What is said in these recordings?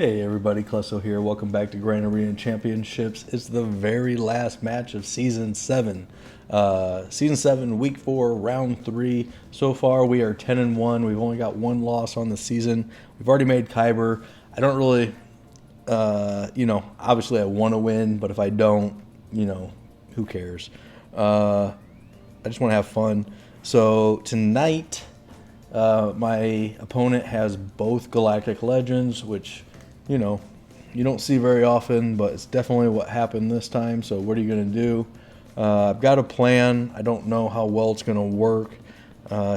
Hey everybody, Klesso here. Welcome back to Grand Arena Championships. It's the very last match of Season 7. Season 7, Week 4, Round 3. So far we are 10-1. We've only got one loss on the season. We've already made Kyber. I don't really, obviously I want to win, but if I don't, who cares? I just want to have fun. So tonight, my opponent has both Galactic Legends, which you don't see very often, but it's definitely what happened this time. So what are you going to do? I've got a plan. I don't know how well it's going to work.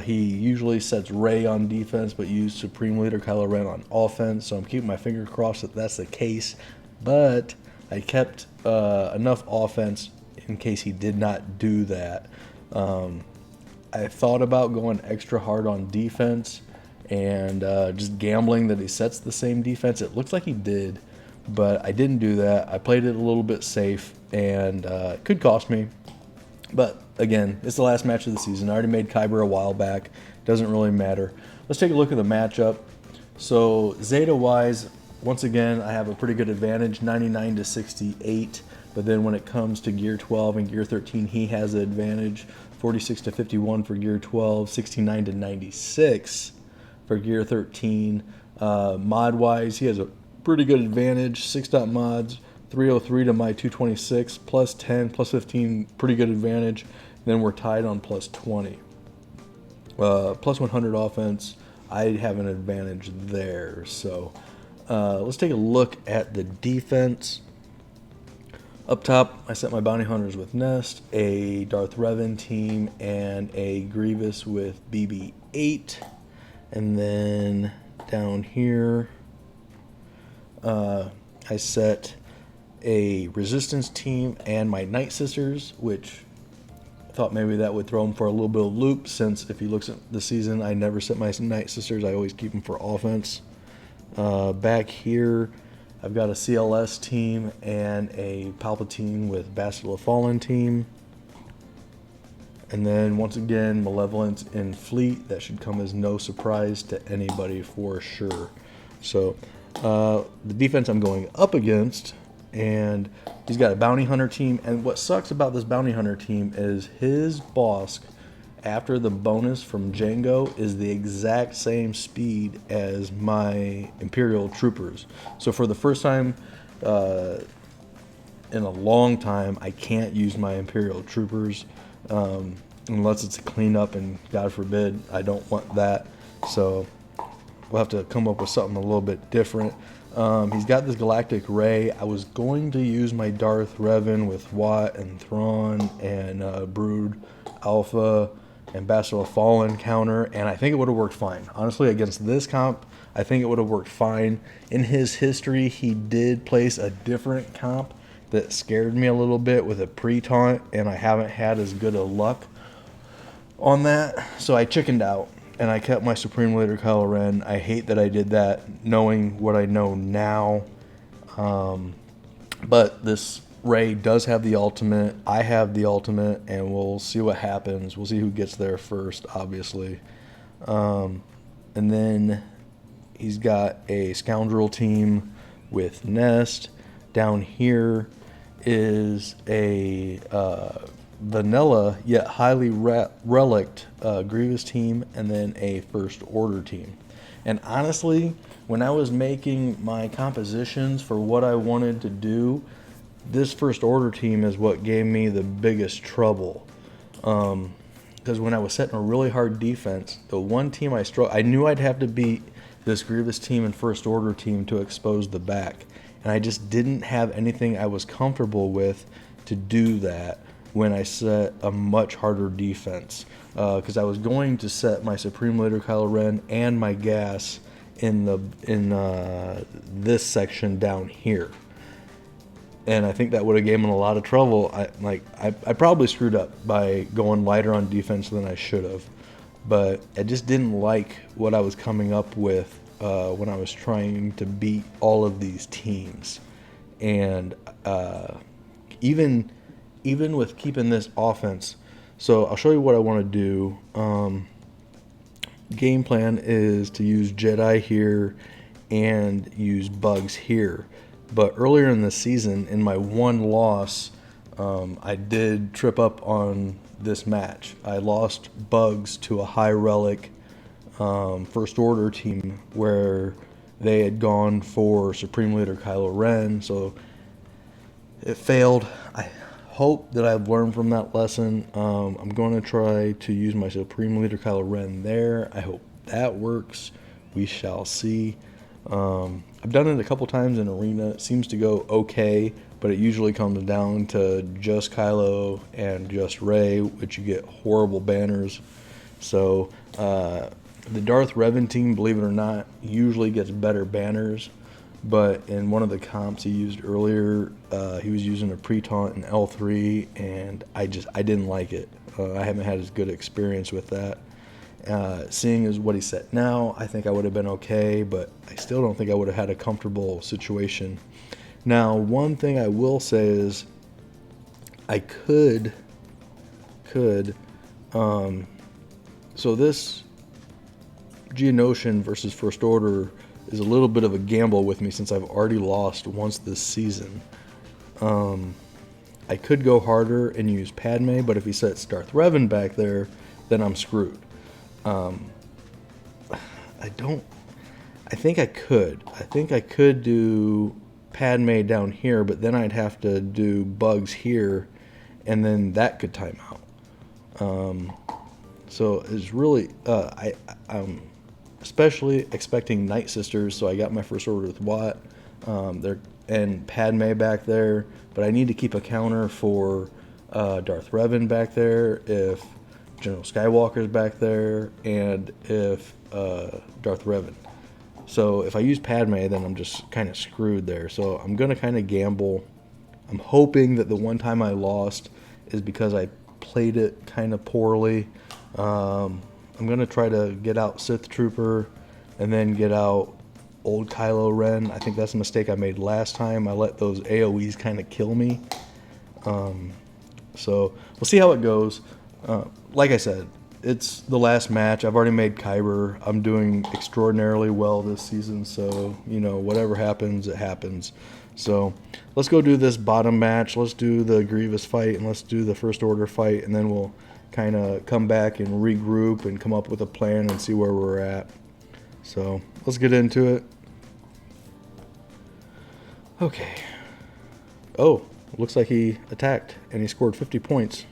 He usually sets Rey on defense, but used Supreme Leader Kylo Ren on offense. So I'm keeping my finger crossed that that's the case. But I kept enough offense in case he did not do that. I thought about going extra hard on defense and just gambling that he sets the same defense. It looks like he did, but I didn't do that. I played it a little bit safe, and it could cost me. But again, it's the last match of the season. I already made Kyber a while back. Doesn't really matter. Let's take a look at the matchup. So Zeta-wise, once again, I have a pretty good advantage, 99 to 68. But then when it comes to Gear 12 and Gear 13, he has an advantage, 46 to 51 for Gear 12, 69 to 96 for Gear 13. Mod-wise, he has a pretty good advantage, 6.mods, 303 to my 226, plus 10, plus 15, pretty good advantage. Then we're tied on plus 20. Plus 100 offense, I have an advantage there. So let's take a look at the defense. Up top, I set my bounty hunters with Nest, a Darth Revan team, and a Grievous with BB-8. And then down here, I set a Resistance team and my Night Sisters, which I thought maybe that would throw him for a little bit of loop, since if he looks at the season, I never set my Night Sisters. I always keep them for offense. Back here, I've got a CLS team and a Palpatine with Bastila Fallen team. And then once again, Malevolence in Fleet. That should come as no surprise to anybody for sure. So the defense I'm going up against, and he's got a Bounty Hunter team. And what sucks about this Bounty Hunter team is his boss, after the bonus from Jango, is the exact same speed as my Imperial Troopers. So for the first time in a long time, I can't use my Imperial Troopers unless it's a cleanup, and God forbid, I don't want that. So we'll have to come up with something a little bit different. He's got this Galactic Rey. I was going to use my Darth Revan with Watt and Thrawn and Brood Alpha and Bastila Fallen counter, and I think it would have worked fine. Honestly, against this comp, I think it would have worked fine. In his history, he did place a different comp that scared me a little bit with a pre-taunt, and I haven't had as good a luck on that, so I chickened out, and I kept my Supreme Leader Kylo Ren. I hate that I did that, knowing what I know now, but this Rey does have the ultimate. I have the ultimate, and we'll see what happens. We'll see who gets there first, obviously. And then he's got a Scoundrel team with Nest. Down here is a vanilla yet highly reliced Grievous team, and then a First Order team. And honestly, when I was making my compositions for what I wanted to do, this First Order team is what gave me the biggest trouble. Because when I was setting a really hard defense, the one team I knew I'd have to beat this Grievous team and First Order team to expose the back. And I just didn't have anything I was comfortable with to do that when I set a much harder defense. Because I was going to set my Supreme Leader Kylo Ren and my gas in this section down here. And I think that would have given him a lot of trouble. I probably screwed up by going lighter on defense than I should have. But I just didn't like what I was coming up with when I was trying to beat all of these teams. And even with keeping this offense, so I'll show you what I want to do. Game plan is to use Jedi here and use bugs here. But earlier in the season, in my one loss, I did trip up on this match. I lost bugs to a high relic First Order team where they had gone for Supreme Leader Kylo Ren, so it failed. I hope that I've learned from that lesson. I'm going to try to use my Supreme Leader Kylo Ren there. I hope that works. We shall see. I've done it a couple times in Arena. It seems to go okay, but it usually comes down to just Kylo and just Rey, which you get horrible banners. So the Darth Revan team, believe it or not, usually gets better banners. But in one of the comps he used earlier, he was using a pre-taunt in L3, and I didn't like it. I haven't had as good experience with that. Seeing as what he's set now, I think I would have been okay, but I still don't think I would have had a comfortable situation. Now, one thing I will say is I could, so this Geonosian versus First Order is a little bit of a gamble with me since I've already lost once this season. I could go harder and use Padme, but if he sets Darth Revan back there, then I'm screwed. I think I could do Padme down here, but then I'd have to do bugs here, and then that could time out. So it's really, I'm especially expecting Night Sisters, so I got my First Order with Watt, and Padme back there, but I need to keep a counter for Darth Revan back there if General Skywalker's back there, and if Darth Revan. So if I use Padme, then I'm just kind of screwed there. So I'm going to kind of gamble. I'm hoping that the one time I lost is because I played it kind of poorly. I'm going to try to get out Sith Trooper and then get out old Kylo Ren. I think that's a mistake I made last time. I let those AoEs kind of kill me. So we'll see how it goes. Like I said, it's the last match. I've already made Kyber. I'm doing extraordinarily well this season, so, whatever happens, it happens. So let's go do this bottom match. Let's do the Grievous fight, and let's do the First Order fight, and then we'll kind of come back and regroup and come up with a plan and see where we're at. So let's get into it. Okay. Oh, looks like he attacked, and he scored 50 points.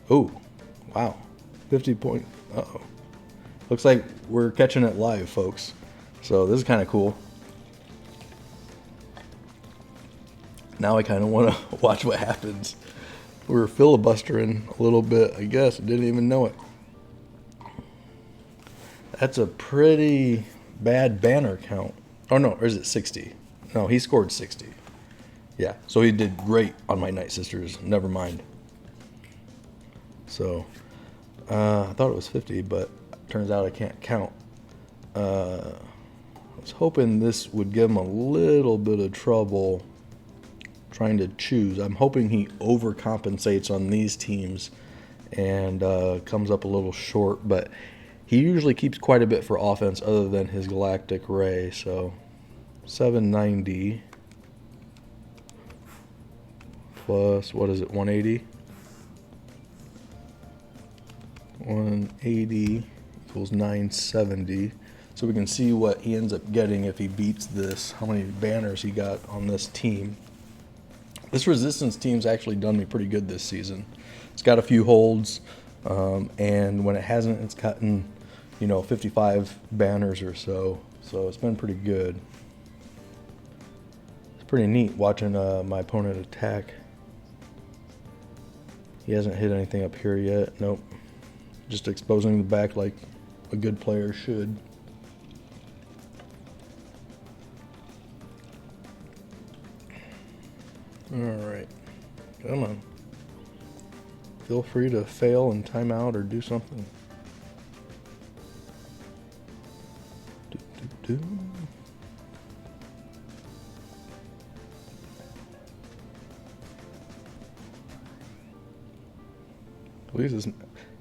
Oh, wow. 50 point. Uh-oh. Looks like we're catching it live, folks. So this is kind of cool. Now I kind of want to watch what happens. We're filibustering a little bit, I guess. I didn't even know it. That's a pretty bad banner count. Oh, no, or is it 60? No, he scored 60. Yeah, so he did great on my Night Sisters. Never mind. So, I thought it was 50, but turns out I can't count. I was hoping this would give him a little bit of trouble trying to choose. I'm hoping he overcompensates on these teams and comes up a little short, but he usually keeps quite a bit for offense other than his Galactic Ray. So 790 plus, what is it, 180? 180 equals 970. So we can see what he ends up getting if he beats this, how many banners he got on this team. This Resistance team's actually done me pretty good this season. It's got a few holds, and when it hasn't, it's gotten, 55 banners or so. So it's been pretty good. It's pretty neat watching my opponent attack. He hasn't hit anything up here yet. Nope. Just exposing the back like a good player should. Alright. Come on. Feel free to fail and time out or do something. Do. At least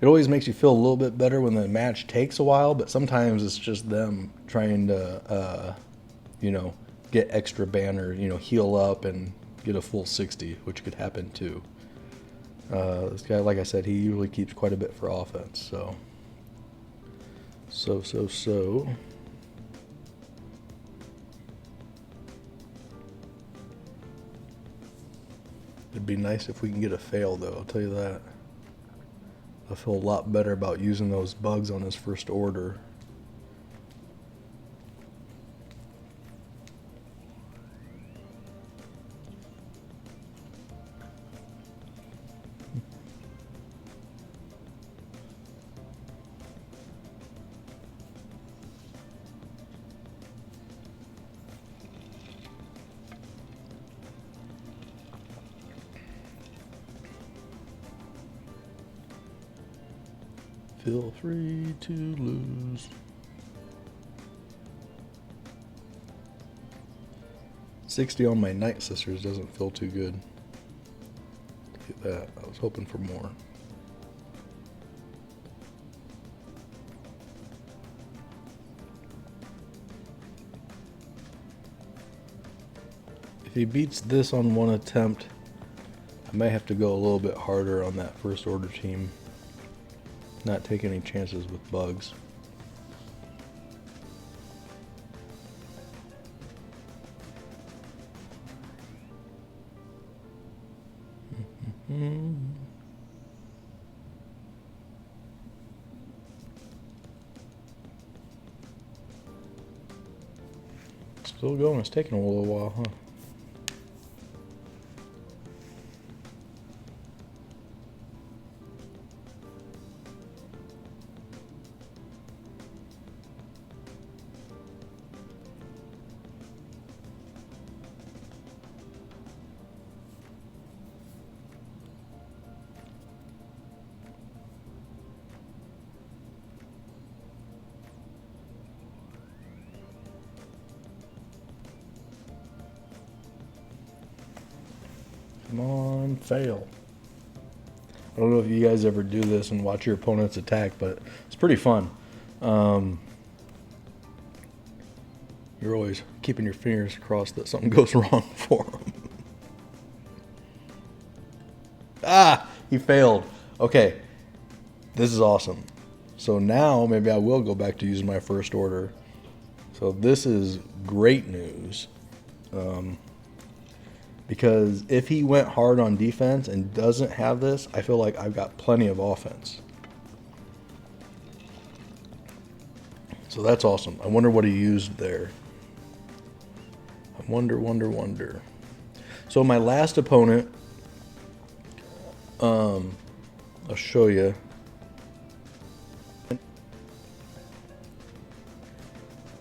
it always makes you feel a little bit better when the match takes a while, but sometimes it's just them trying to, you know, get extra banner, you know, heal up and get a full 60, which could happen too. This guy, like I said, he usually keeps quite a bit for offense, so. It'd be nice if we can get a fail, though, I'll tell you that. I feel a lot better about using those bugs on his first order. Feel free to lose. $60 on my Night Sisters doesn't feel too good. Look at that. I was hoping for more. If he beats this on one attempt, I may have to go a little bit harder on that first order team. Not take any chances with bugs. Still going. It's taking a little while, huh? Come on, fail. I don't know if you guys ever do this and watch your opponents attack, but it's pretty fun. You're always keeping your fingers crossed that something goes wrong for them. Ah, he failed. Okay, this is awesome. So now maybe I will go back to using my first order. So this is great news. Because if he went hard on defense and doesn't have this, I feel like I've got plenty of offense. So that's awesome. I wonder what he used there. I wonder. So my last opponent, I'll show you.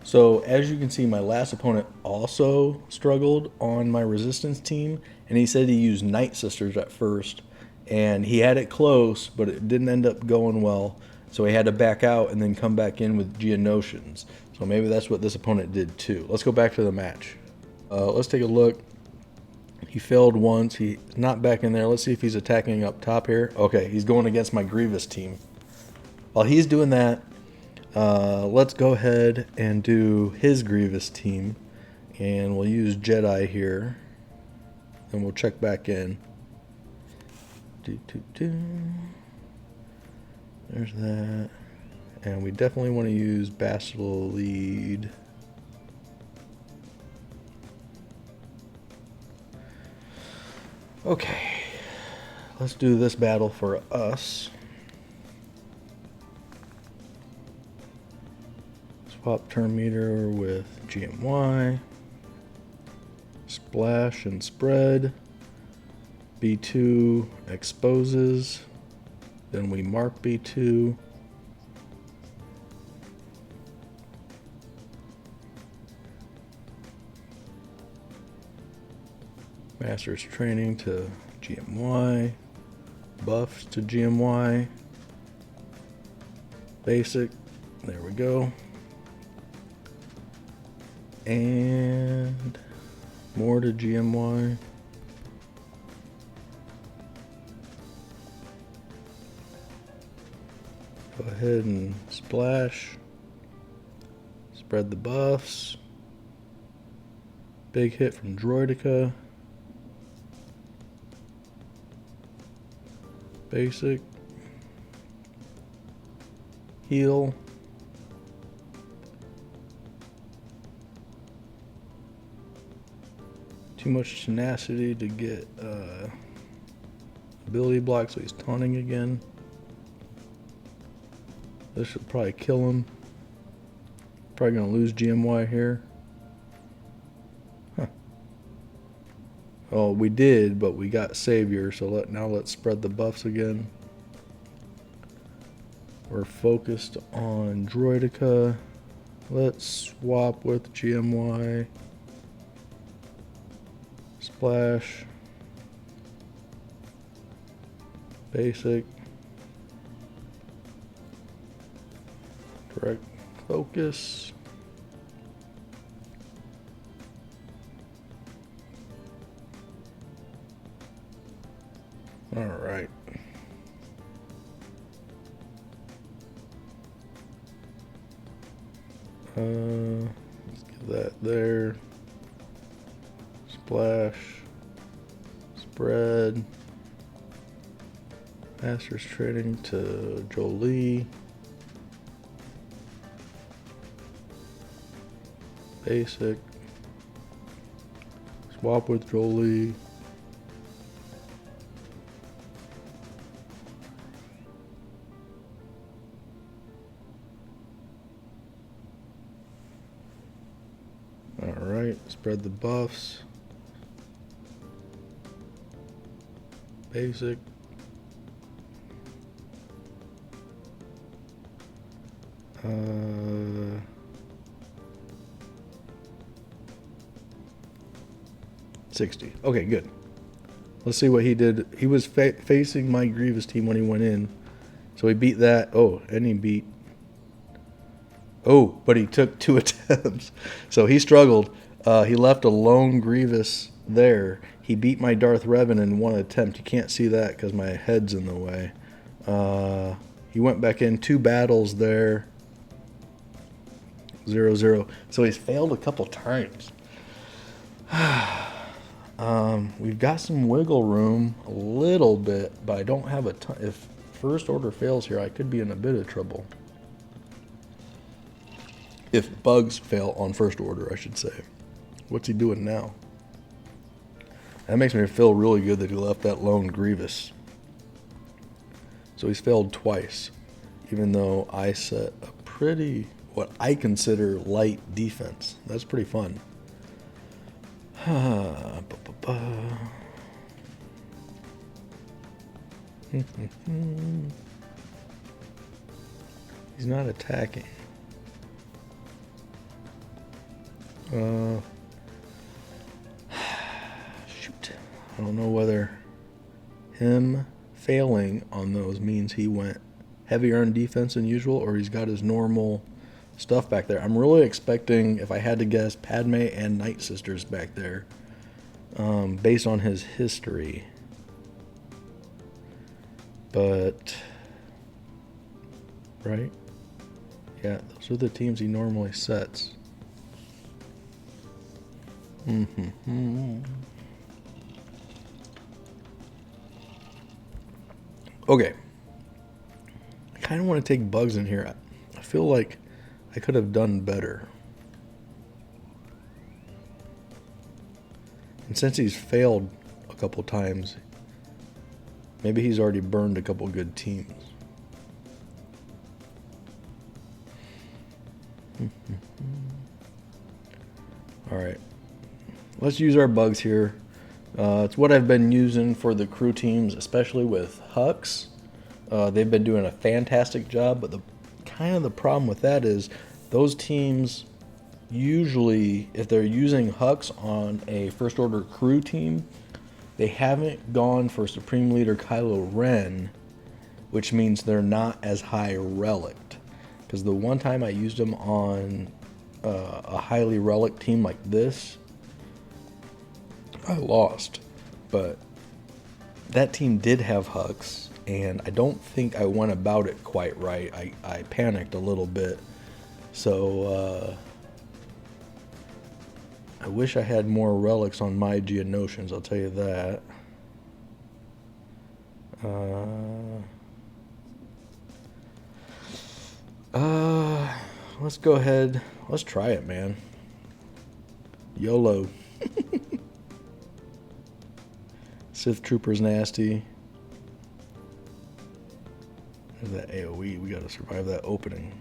So as you can see, my last opponent also struggled on my resistance team, and he said he used Night Sisters at first, and he had it close, but it didn't end up going well, so he had to back out and then come back in with Geonosians. So maybe that's what this opponent did too. Let's go back to the match. Let's take a look. He failed once. He's not back in there. Let's see if he's attacking up top here. Okay, he's going against my Grievous team. While he's doing that, let's go ahead and do his Grievous team, and we'll use Jedi here, and we'll check back in. There's that, and we definitely want to use Bastila lead. Okay, let's do this battle for us. Swap turn meter with GMY, splash and spread, B2 exposes, then we mark B2, Master's training to GMY, buffs to GMY, basic, there we go. And more to GMY. Go ahead and splash. Spread the buffs. Big hit from Droidica. Basic. Heal. Too much tenacity to get ability block, so he's taunting again. This should probably kill him. Probably gonna lose GMY here. Huh. Oh, we did, but we got Savior, so now let's spread the buffs again. We're focused on Droidica. Let's swap with GMY. Splash. Basic. Direct focus. All right. Let's get that there. Splash. Spread. Masters trading to Jolie. Basic. Swap with Jolie. Alright, spread the buffs. Basic. 60. Okay, good. Let's see what he did. He was facing my Grievous team when he went in. So he beat that. Oh, and he beat... Oh, but he took 2 attempts. So he struggled. He left a lone Grievous there. He beat my Darth Revan in 1 attempt. You can't see that because my head's in the way. He went back in 2 battles there. 0-0. So he's failed a couple times. We've got some wiggle room, a little bit, but I don't have a ton. If First Order fails here, I could be in a bit of trouble. If bugs fail on First Order, I should say. What's he doing now? That makes me feel really good that he left that lone Grievous. So he's failed twice, even though I set a pretty, what I consider, light defense. That's pretty fun. He's not attacking. Shoot. I don't know whether him failing on those means he went heavier on defense than usual, or he's got his normal stuff back there. I'm really expecting, if I had to guess, Padme and Night Sisters back there, based on his history. But, right? Yeah, those are the teams he normally sets. Okay. I kind of want to take bugs in here. I feel like I could have done better. And since he's failed a couple times, maybe he's already burned a couple good teams. Alright. Let's use our bugs here. It's what I've been using for the crew teams, especially with Hux. They've been doing a fantastic job, but the problem with that is those teams usually, if they're using Hux on a First Order crew team, they haven't gone for Supreme Leader Kylo Ren, which means they're not as high relicked. Because the one time I used them on a highly relic team like this, I lost. But that team did have Hux, and I don't think I went about it quite right. I panicked a little bit. So, I wish I had more relics on my Geonosians, I'll tell you that. Let's go ahead. Let's try it, man. YOLO. Sith Trooper's nasty. There's that AoE. We gotta survive that opening.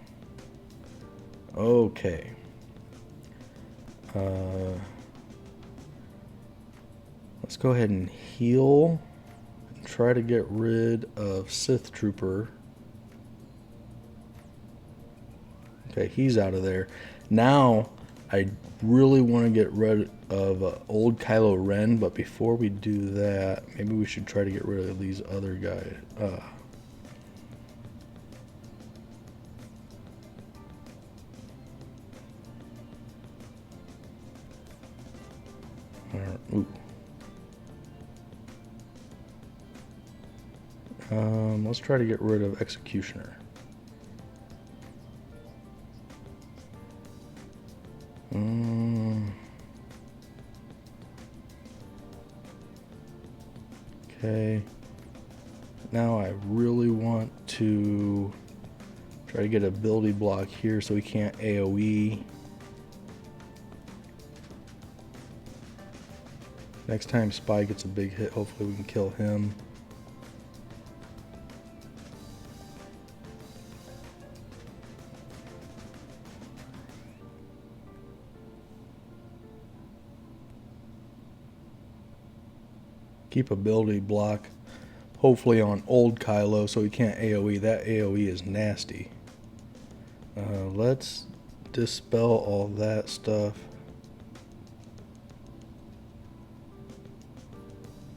Okay. Let's go ahead and heal and try to get rid of Sith Trooper. Okay, he's out of there. Now, I really want to get rid of old Kylo Ren, but before we do that, maybe we should try to get rid of these other guys. Ooh. Let's try to get rid of Executioner. Okay. Now I really want to try to get a ability block here so we can't AoE. Next time Spy gets a big hit, hopefully we can kill him. Keep ability block, hopefully on old Kylo so he can't AoE. That AoE is nasty. Let's dispel all that stuff.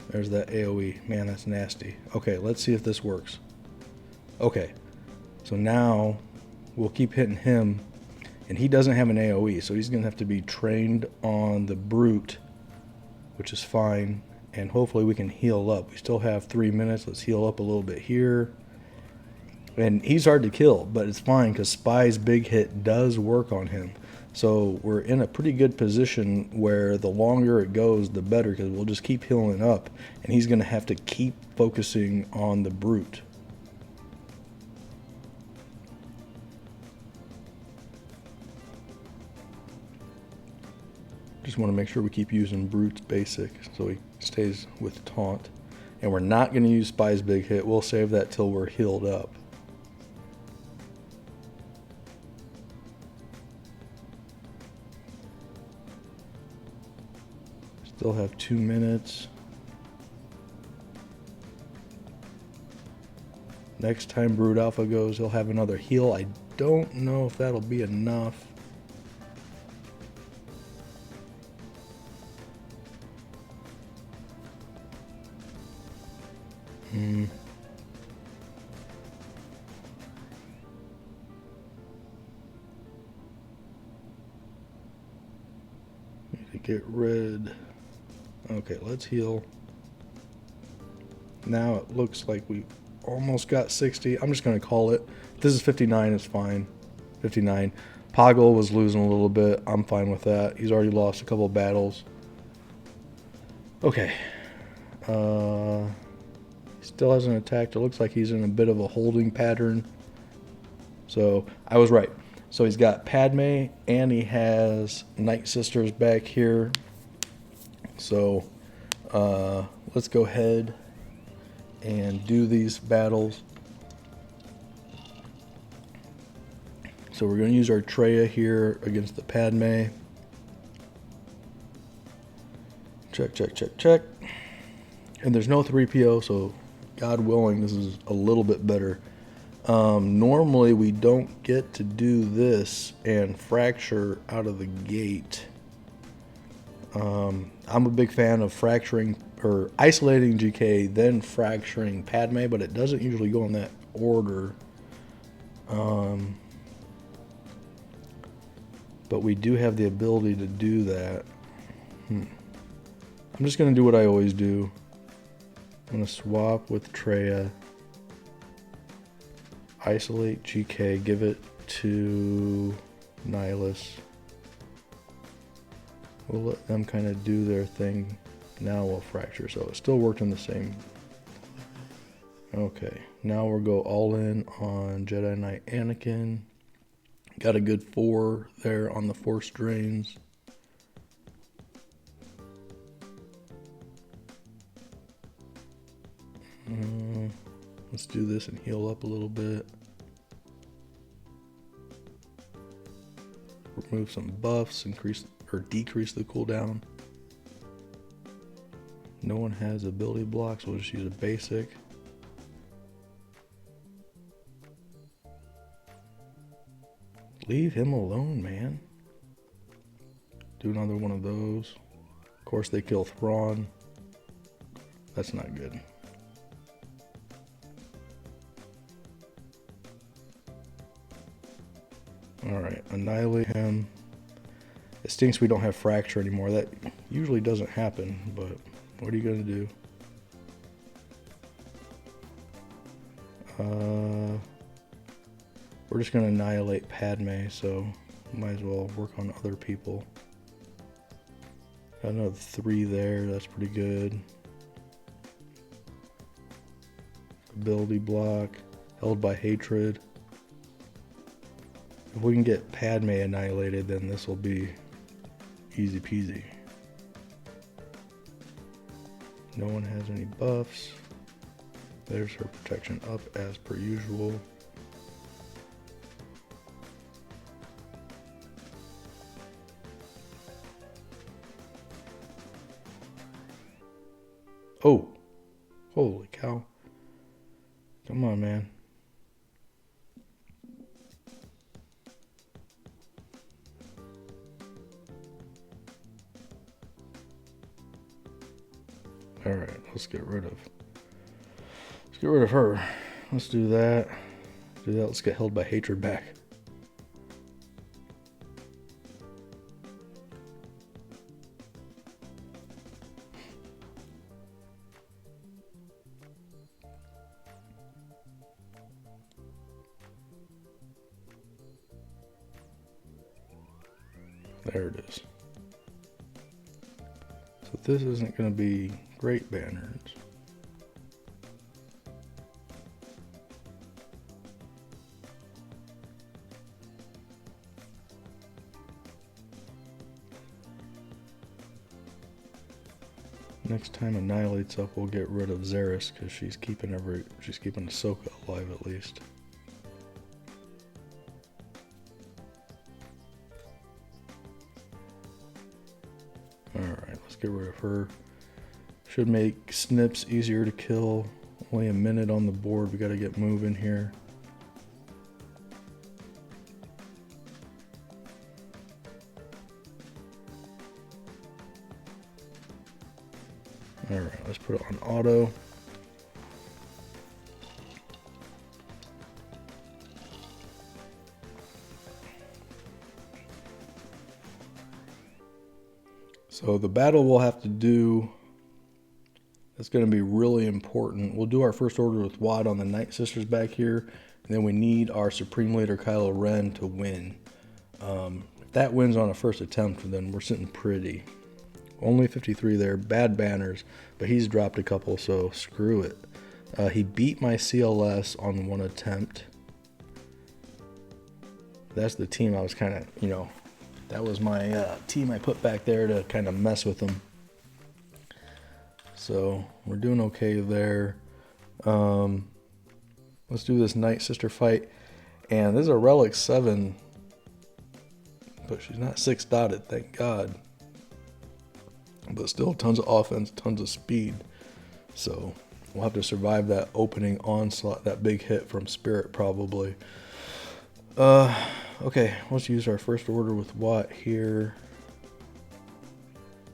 There's that AoE. Man, that's nasty. Okay, let's see if this works. Okay, so now we'll keep hitting him, and he doesn't have an AoE, so he's going to have to be trained on the Brute, which is fine, and hopefully we can heal up. We still have 3 minutes. Let's heal up a little bit here. And he's hard to kill, but it's fine because Spy's big hit does work on him. So we're in a pretty good position where the longer it goes, the better, because we'll just keep healing up, and he's going to have to keep focusing on the Brute. Just want to make sure we keep using Brute's basic so he stays with taunt. And we're not going to use Spy's big hit. We'll save that till we're healed up. Still have 2 minutes. Next time Brood Alpha goes, he'll have another heal. I don't know if that'll be enough. Need to get rid. Okay, let's heal. Now it looks like we almost got 60. I'm just going to call it. This is 59, it's fine. 59. Poggle was losing a little bit. I'm fine with that. He's already lost a couple of battles. Okay. Still hasn't attacked. It looks like he's in a bit of a holding pattern. So I was right. So he's got Padme and he has Night Sisters back here. So let's go ahead and do these battles. So we're going to use our Traya here against the Padme. Check, check, check, check. And there's no 3PO, so God willing, this is a little bit better. Normally we don't get to do this and fracture out of the gate. I'm a big fan of fracturing or isolating GK, then fracturing Padme, but it doesn't usually go in that order. But we do have the ability to do that. I'm just going to do what I always do. I'm going to swap with Traya. Isolate GK, give it to Nihilus. We'll let them kind of do their thing. Now we'll fracture, so it still worked in the same. Okay, now we'll go all in on Jedi Knight Anakin. Got a good 4 there on the Force Drains. Let's do this and heal up a little bit. Remove some buffs, increase or decrease the cooldown. No one has ability blocks, we'll just use a basic. Leave him alone, man. Do another one of those. Of course they kill Thrawn. That's not good. Alright, annihilate him. It stinks we don't have fracture anymore. That usually doesn't happen, but what are you going to do? We're just going to annihilate Padme, so might as well work on other people. Got another 3 there, that's pretty good. Ability block, held by hatred. If we can get Padme annihilated, then this will be easy peasy. No one has any buffs. There's her protection up as per usual. Oh, holy cow. Come on, man. All right, let's get rid of her. Let's do that. Let's get held by hatred back. There it is. So this isn't going to be great banners. Next time Annihilate's up, we'll get rid of Zaris because she's keeping Ahsoka alive at least. Alright, let's get rid of her. Should make Snips easier to kill. Only a minute on the board, we gotta get moving here. Alright, let's put it on auto. So the battle we'll have to do, that's going to be really important. We'll do our first order with Wad on the Night Sisters back here, and then we need our Supreme Leader Kylo Ren to win. If that wins on a first attempt, then we're sitting pretty. Only 53 there, bad banners, but he's dropped a couple, so screw it. He beat my CLS on one attempt. That's the team I was kind of, that was my team I put back there to kind of mess with them. So we're doing okay there. Let's do this Night Sister fight. And this is a Relic 7, but she's not 6-dotted, thank God. But still tons of offense, tons of speed. So we'll have to survive that opening onslaught, that big hit from Spirit probably. Okay, let's use our first order with Watt here.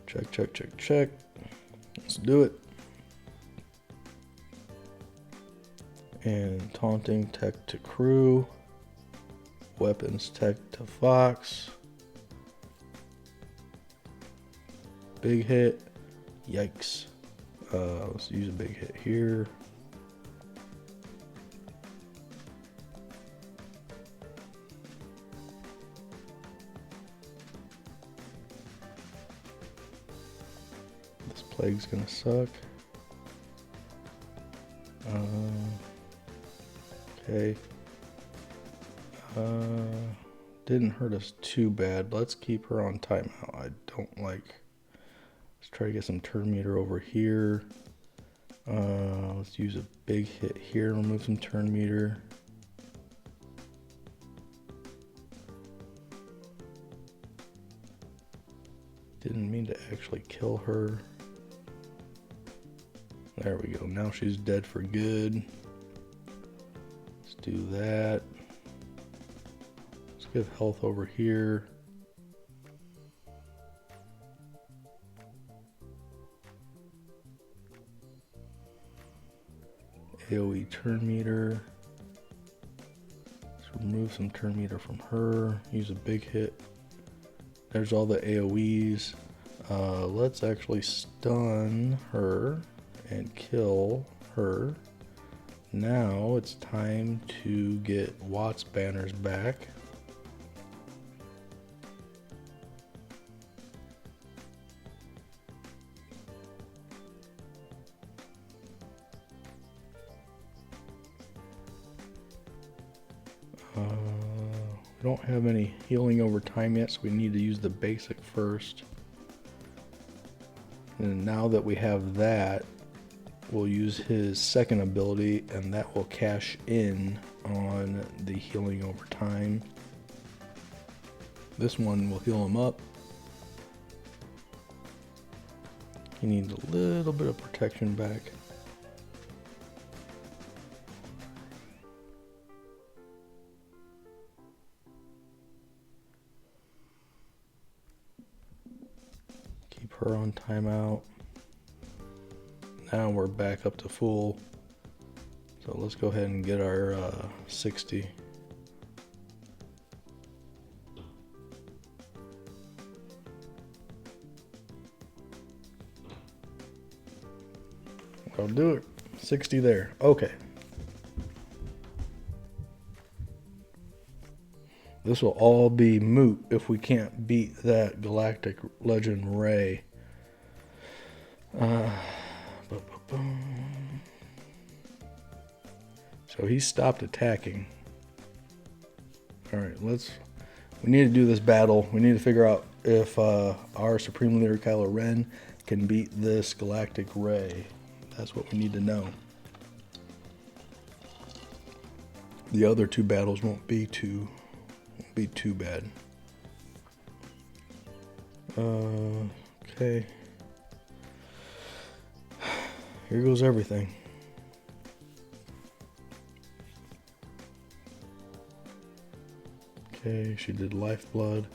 Check, check, check, check. Let's do it. And taunting tech to crew. Weapons tech to Fox. Big hit. Yikes. Let's use a big hit here. Plague's gonna suck. Okay. Didn't hurt us too bad. Let's keep her on timeout. I don't like... Let's try to get some turn meter over here. Let's use a big hit here, remove some turn meter. Didn't mean to actually kill her. There we go. Now she's dead for good. Let's do that. Let's give health over here. AoE turn meter. Let's remove some turn meter from her. Use a big hit. There's all the AoEs. Let's actually stun her and kill her. Now it's time to get Watt's banners back. We don't have any healing over time yet, so we need to use the basic first. And now that we have that, we'll use his second ability, and that will cash in on the healing over time. This one will heal him up. He needs a little bit of protection back. Keep her on timeout. Now we're back up to full. So let's go ahead and get our 60. I'll do it. 60 there. Okay. This will all be moot if we can't beat that Galactic Legend Ray. So he stopped attacking. Alright, we need to do this battle. We need to figure out if our Supreme Leader Kylo Ren can beat this Galactic Ray. That's what we need to know. The other two battles won't be too bad. Okay. Here goes everything. Okay, she did Lifeblood.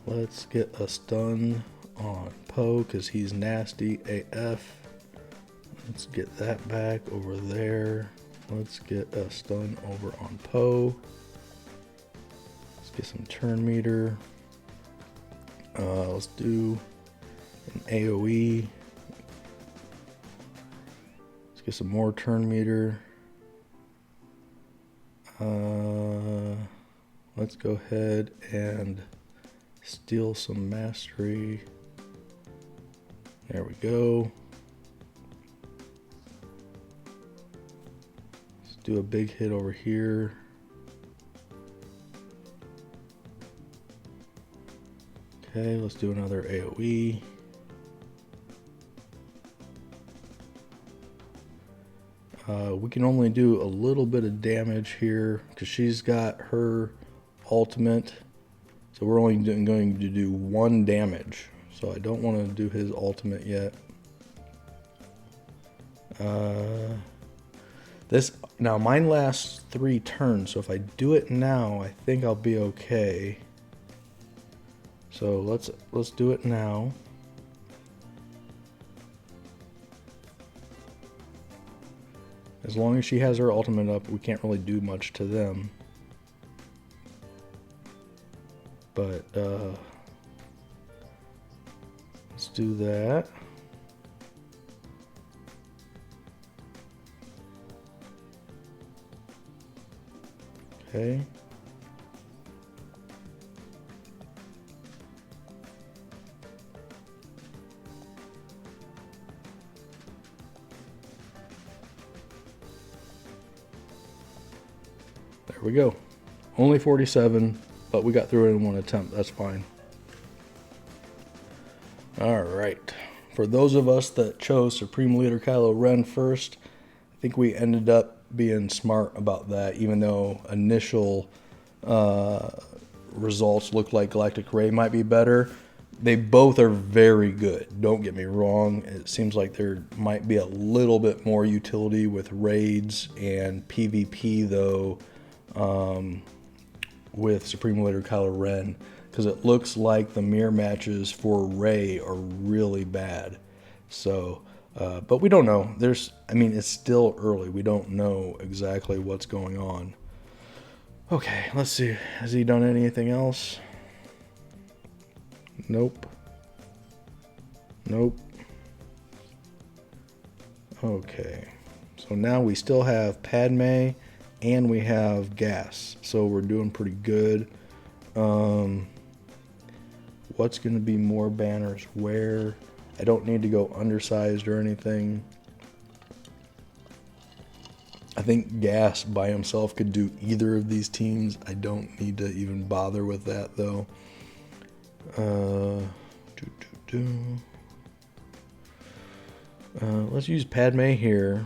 Let's get a stun on Poe because he's nasty AF. Let's get that back over there. Let's get a stun over on Poe. Let's get some turn meter. Let's do an AoE. Let's get some more turn meter. Let's go ahead and steal some mastery. There we go. Let's do a big hit over here. Okay, let's do another AoE. We can only do a little bit of damage here because she's got her ultimate. So we're only going to do 1 damage. So I don't want to do his ultimate yet. Now mine lasts 3 turns. So if I do it now, I think I'll be okay. So let's do it now. As long as she has her ultimate up, we can't really do much to them. But let's do that. Okay. There we go. Only 47, but we got through it in one attempt. That's fine. All right. For those of us that chose Supreme Leader Kylo Ren first, I think we ended up being smart about that, even though initial results look like Galactic Ray might be better. They both are very good. Don't get me wrong. It seems like there might be a little bit more utility with raids and PvP, though, with Supreme Leader Kylo Ren, because it looks like the mirror matches for Rey are really bad. So, but we don't know. It's still early. We don't know exactly what's going on. Okay, let's see. Has he done anything else? Nope. Nope. Okay. So now we still have Padme and we have gas. So we're doing pretty good. What's going to be more banners where? I don't need to go undersized or anything. I think gas by himself could do either of these teams. I don't need to even bother with that though. Let's use Padme here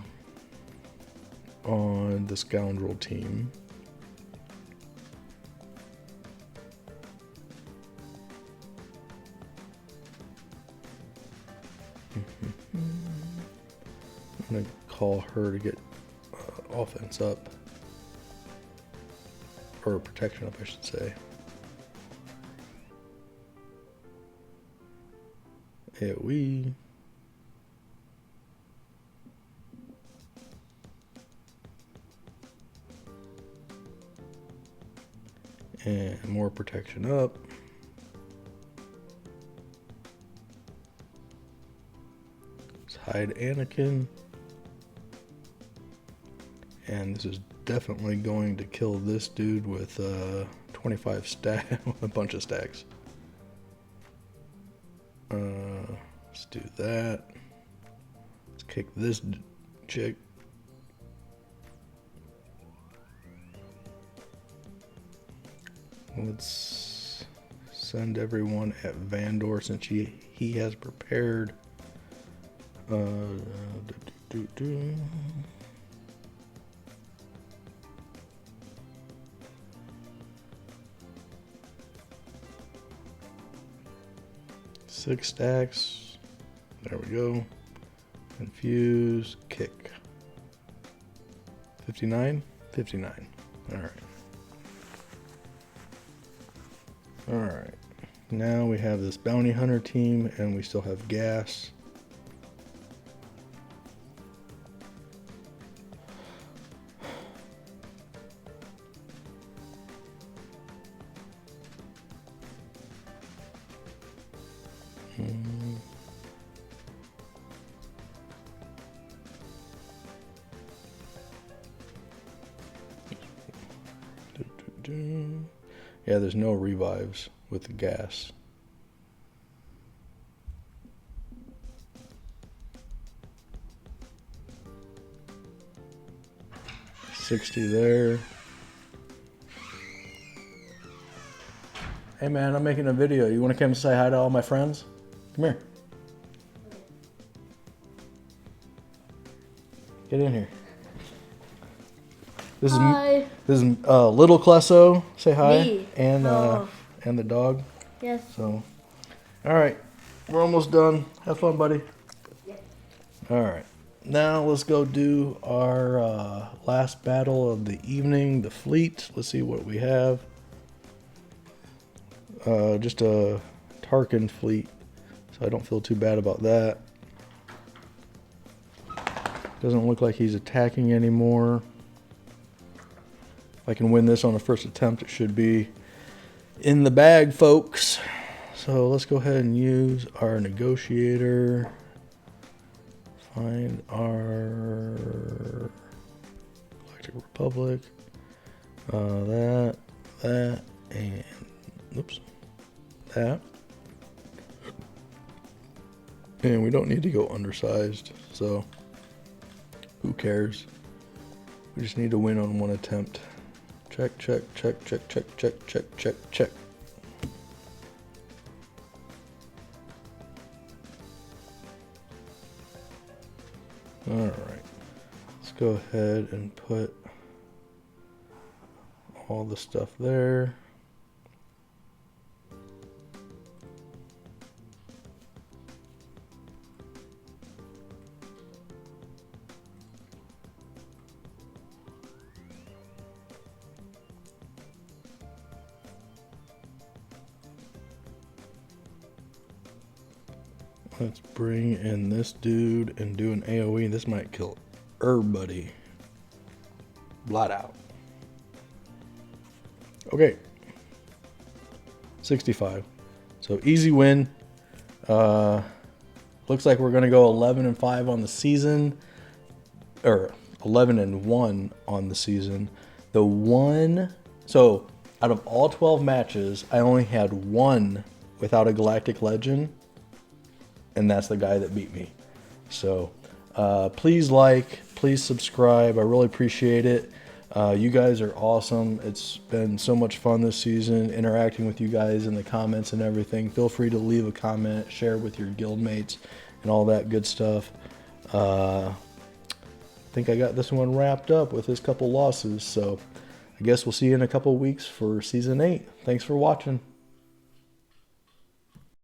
on the Scoundrel team. I'm going to call her to get offense up. Or protection up, I should say. AoE. And more protection up. Let's hide Anakin. And this is definitely going to kill this dude with 25 stack, a bunch of stacks. Let's do that. Let's kick this chick. Let's send everyone at Vandor since he has prepared. Six stacks. There we go. Infuse, kick. 59? 59. Alright. Alright. Now we have this bounty hunter team and we still have gas. Yeah, there's no revives with the gas. $60 there. Hey man, I'm making a video. You want to come say hi to all my friends? Come here. Get in here. This hi. This is Little Clesso. Say hi. Me. And and the dog. Yes. So, all right, we're almost done. Have fun, buddy. Yes. All right, now let's go do our last battle of the evening, the fleet. Let's see what we have. Just a Tarkin fleet, so I don't feel too bad about that. Doesn't look like he's attacking anymore. If I can win this on the first attempt, it should be in the bag, folks. So let's go ahead and use our negotiator. Find our Galactic Republic. That, and oops, that. And we don't need to go undersized, so who cares? We just need to win on one attempt, which Check, check, check, check, check, check, check, check, check. All right. Let's go ahead and put all the stuff there. Let's bring in this dude and do an AoE. This might kill everybody. Blot out. Okay. 65. So easy win. Looks like we're gonna go 11-5 on the season, or 11-1 on the season. So out of all 12 matches, I only had one without a Galactic Legend, and that's the guy that beat me. So please like, please subscribe. I really appreciate it. You guys are awesome. It's been so much fun this season interacting with you guys in the comments and everything. Feel free to leave a comment, share with your guild mates, and all that good stuff. I think I got this one wrapped up with his couple losses, so I guess we'll see you in a couple weeks for Season 8. Thanks for watching.